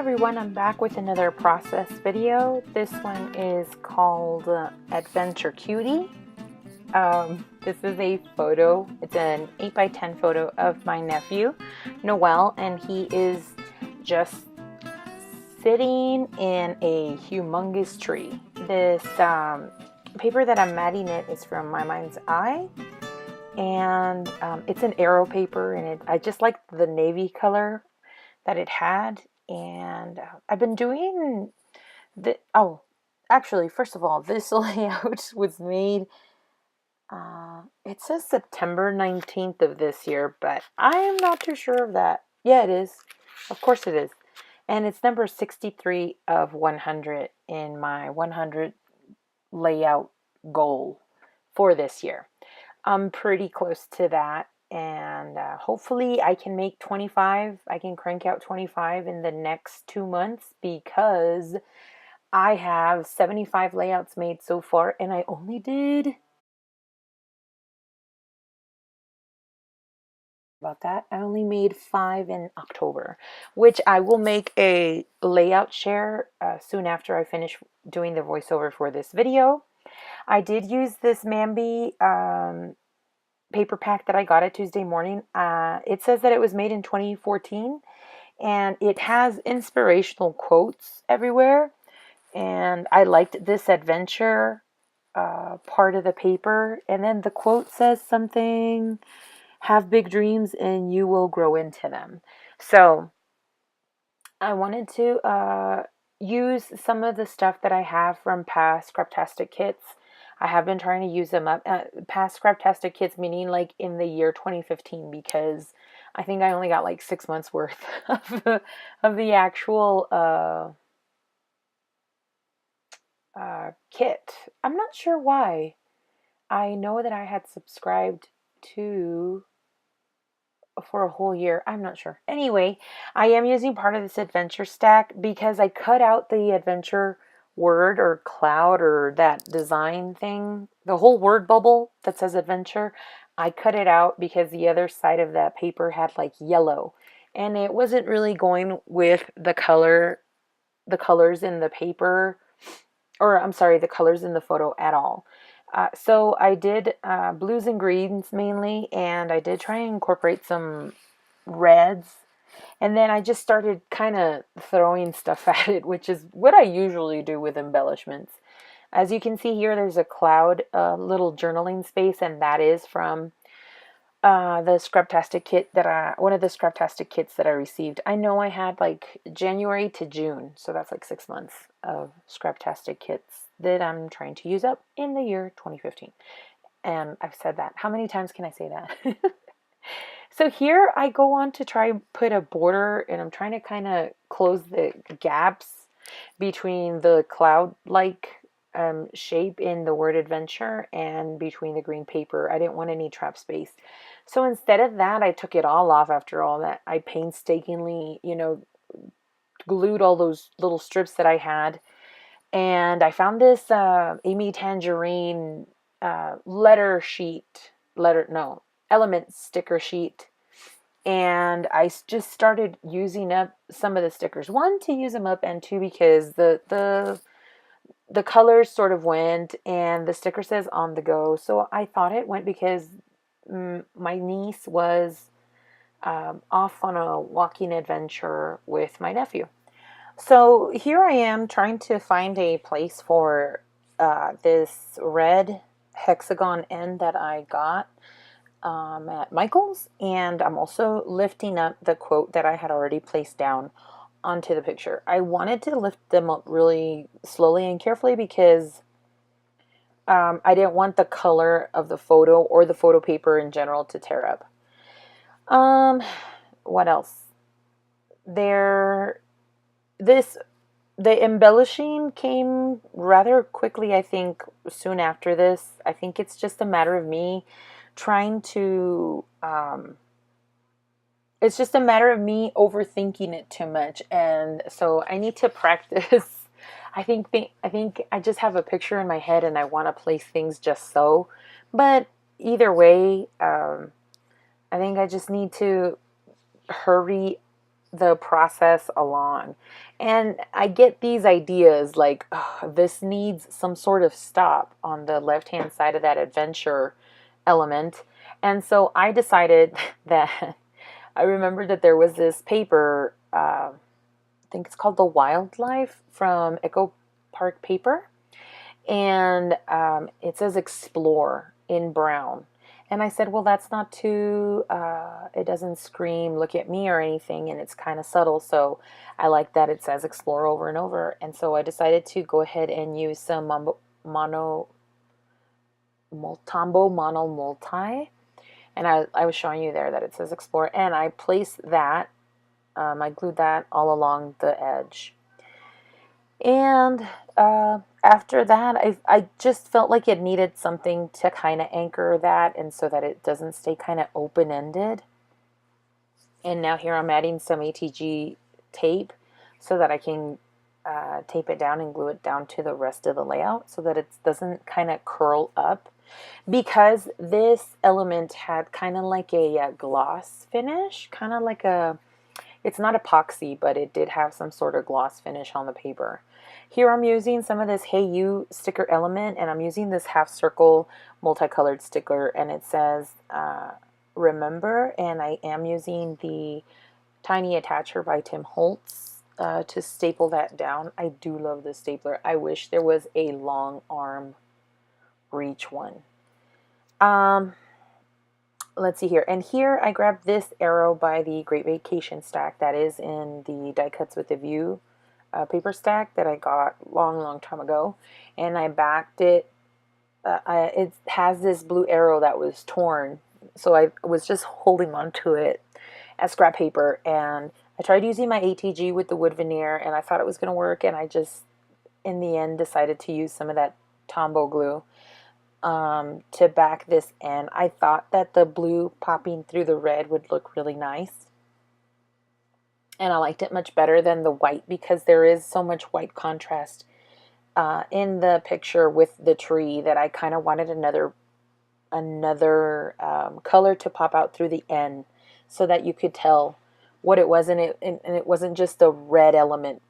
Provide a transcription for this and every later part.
everyone, I'm back with another process video. This one is called Adventure Cutie. This is a photo. It's an 8x10 photo of my nephew, Noel, and he is just sitting in a humongous tree. This paper that I'm matting it is from My Mind's Eye, and it's an arrow paper, and I just like the navy color that it had. And I've been doing actually, first of all, this layout was made, it says September 19th of this year, but I am not too sure of that. Yeah, it is. Of course it is. And it's number 63 of 100 in my 100 layout goal for this year. I'm pretty close to that. And hopefully I can make 25. I can crank out 25 in the next 2 months, because I have 75 layouts made so far, and I only did I only made 5 in October, which I will make a layout share soon after I finish doing the voiceover for this video. I did use this Mambi paper pack that I got at Tuesday morning. It says that it was made in 2014, and it has inspirational quotes everywhere, and I liked this adventure part of the paper. And then the quote says something, have big dreams and you will grow into them. So I wanted to use some of the stuff that I have from past Scraptastic kits. I have been trying to use them up. Past Scraptastic kits meaning like in the year 2015, because I think I only got like 6 months worth of the actual kit. I'm not sure why. I know that I had subscribed to for a whole year. I'm not sure. Anyway, I am using part of this adventure stack because I cut out the adventure word or cloud or that design thing, the whole word bubble that says adventure. I cut it out because the other side of that paper had like yellow, and it wasn't really going with the colors in the paper, or I'm sorry, the colors in the photo at all. So I did blues and greens mainly, and I did try and incorporate some reds. And then I just started kind of throwing stuff at it, which is what I usually do with embellishments. As you can see here, there's a cloud, little journaling space, and that is from the Scraptastic kit one of the Scraptastic kits that I received. I know I had like January to June, so that's like 6 months of Scraptastic kits that I'm trying to use up in the year 2015. And I've said that. How many times can I say that? So here I go on to try and put a border, and I'm trying to kind of close the gaps between the cloud-like shape in the word adventure and between the green paper. I didn't want any trap space. So instead of that, I took it all off after all that. I painstakingly, glued all those little strips that I had. And I found this Amy Tangerine element sticker sheet. And I just started using up some of the stickers. One, to use them up, and two, because the colors sort of went, and the sticker says on the go. So I thought it went because my niece was off on a walking adventure with my nephew. So here I am trying to find a place for this red hexagon end that I got at Michael's, and I'm also lifting up the quote that I had already placed down onto the picture. I wanted to lift them up really slowly and carefully because I didn't want the color of the photo or the photo paper in general to tear up. What else? The embellishing came rather quickly, I think, soon after this. I think it's just a matter of me trying to, it's just a matter of me overthinking it too much. And so I need to practice. I think I just have a picture in my head and I want to place things just so. But either way, I think I just need to hurry the process along. And I get these ideas like, oh, this needs some sort of stop on the left-hand side of that adventure element. And so I decided that I remembered that there was this paper, I think it's called the Wildlife from Echo Park Paper. And it says explore in brown. And I said, well, that's not too, it doesn't scream, look at me or anything, and it's kind of subtle. So I like that it says explore over and over. And so I decided to go ahead and use some Tombow Mono Multi. And I was showing you there that it says explore. And I placed that, I glued that all along the edge. And after that, I just felt like it needed something to kind of anchor that and so that it doesn't stay kind of open-ended. And now here I'm adding some ATG tape so that I can tape it down and glue it down to the rest of the layout so that it doesn't kind of curl up. Because this element had kind of like a gloss finish, kind of like a, it's not epoxy, but it did have some sort of gloss finish on the paper. Here I'm using some of this Hey You sticker element, and I'm using this half circle multicolored sticker, and it says remember, and I am using the Tiny Attacher by Tim Holtz to staple that down. I do love this stapler. I wish there was a long arm reach one. Let's see here. And here I grabbed this arrow by the Great Vacation stack that is in the Die Cuts with a View paper stack that I got long time ago. And I backed it. It has this blue arrow that was torn. So I was just holding on to it as scrap paper. And I tried using my ATG with the wood veneer and I thought it was going to work. And I just, in the end, decided to use some of that Tombow glue to back this in. I thought that the blue popping through the red would look really nice. And I liked it much better than the white because there is so much white contrast in the picture with the tree that I kind of wanted another color to pop out through the end so that you could tell what it was. And it wasn't just a red element,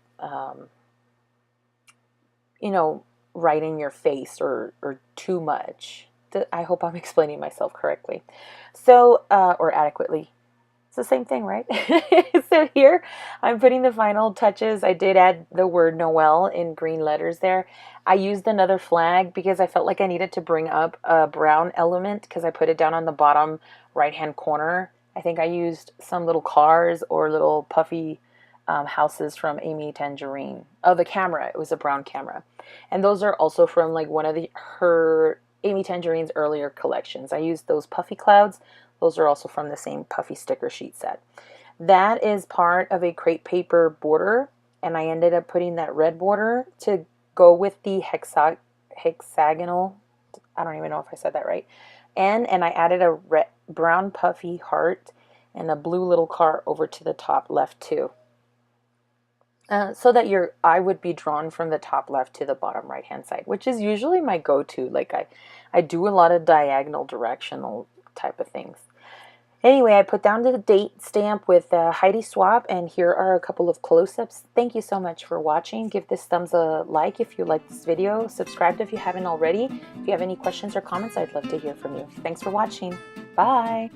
you know, right in your face or too much. I hope I'm explaining myself correctly. So, or adequately. It's the same thing, right? So here I'm putting the final touches. I did add the word Noel in green letters there. I used another flag because I felt like I needed to bring up a brown element because I put it down on the bottom right-hand corner. I think I used some little cars or little puffy houses from Amy Tangerine. Oh, the camera. It was a brown camera. And those are also from like one of her Amy Tangerine's earlier collections. I used those puffy clouds. Those are also from the same puffy sticker sheet set. That is part of a crepe paper border, and I ended up putting that red border to go with the hexagonal, I don't even know if I said that right, and I added a brown puffy heart and a blue little car over to the top left too. So that your eye would be drawn from the top left to the bottom right hand side, which is usually my go-to. Like I do a lot of diagonal directional type of things. Anyway, I put down the date stamp with Heidi Swap, and here are a couple of close-ups. Thank you so much for watching. Give this thumbs a like if you like this video. Subscribe if you haven't already. If you have any questions or comments, I'd love to hear from you. Thanks for watching. Bye.